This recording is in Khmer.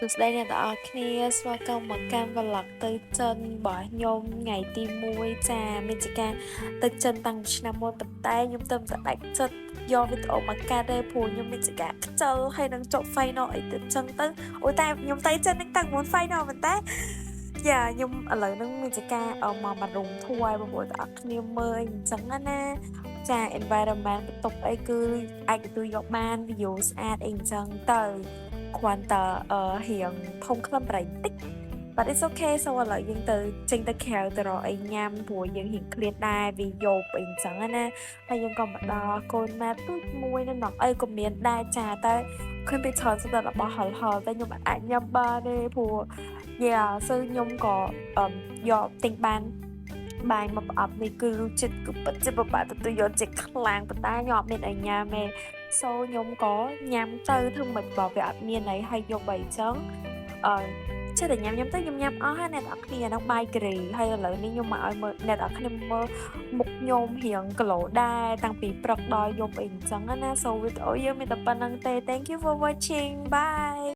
សួស្តីអ្នកទាំងអស់គ្នាស្វាគមន៍មកកាន់ vlog ទៅចិនរបស់ខ្ញុំថ្ងៃទី1ចាមានជាការទៅចិនតាំងពីឆ្នាំមុនប៉ុន្តែខ្ញុំទៅតែដាច់ចិត្តយកវីដេអូមកកាត់ទេព្រោះខ្ញុំមានជាការខ្ជិលហើយនឹងចប់ final អីទៅចឹងទៅអូតែខ្ញុំទៅចិននឹងតាំងមុន final ប៉ុន្តែខ្ញុំឥឡូវហ្នឹងមានជាការមក room tour ឲ្យបងប្អូនទាំងអស់គ្នាមើលអីអញ្ចឹងណាចា environment បន្ទប់អីគឺអាចទទួលយកបាន view ស្អាតអីអញ្ចឹងទៅគ្រាន់តែរៀងធំខ្លឹមប្រៃតិច but it's okay សូឥឡូវយើងទៅចេញទៅក្រៅទៅរកអីញ៉ាំព្រោះយើងរៀងឃ្លាតដែរវាយប់អីអញ្ចឹងណាហើយយើងក៏មកដល់កូនម៉ែទូចមួយនៅនោះអីក៏មានដែរចាតែឃើញពីច្រើនសុទ្ធតែរបស់ហលតែខ្ញុំអាចញ៉ាំបានទេព្រោះខ្ញុំក៏យកទិញបានបាយមកប្រអប់នេះគឺរសជាតិគឺពិតជាពិបាកទទួលយកចិត្តខ្លាំងប៉ុន្តែខ្ញុំអត់មានអីញ៉ាំទេខ្ញុំក៏ញ៉ាំទៅធ្វើមិនបើវាអត់មានអីហើយយកបីអញ្ចឹងចេះតែញ៉ាំទៅខ្ញុំញ៉ាំអស់ហើយអ្នកនរគ្នាហ្នឹងបាយគ្រីហើយឥឡូវនេះខ្ញុំមកឲ្យមើលអ្នកនរគ្នាមើលមុខខ្ញុំរៀងគីឡូដែរតាំងពីព្រឹកដល់យប់អីអញ្ចឹងណាវីដេអូយើងមានតែប៉ុណ្្នឹងទេ Thank you for watching bye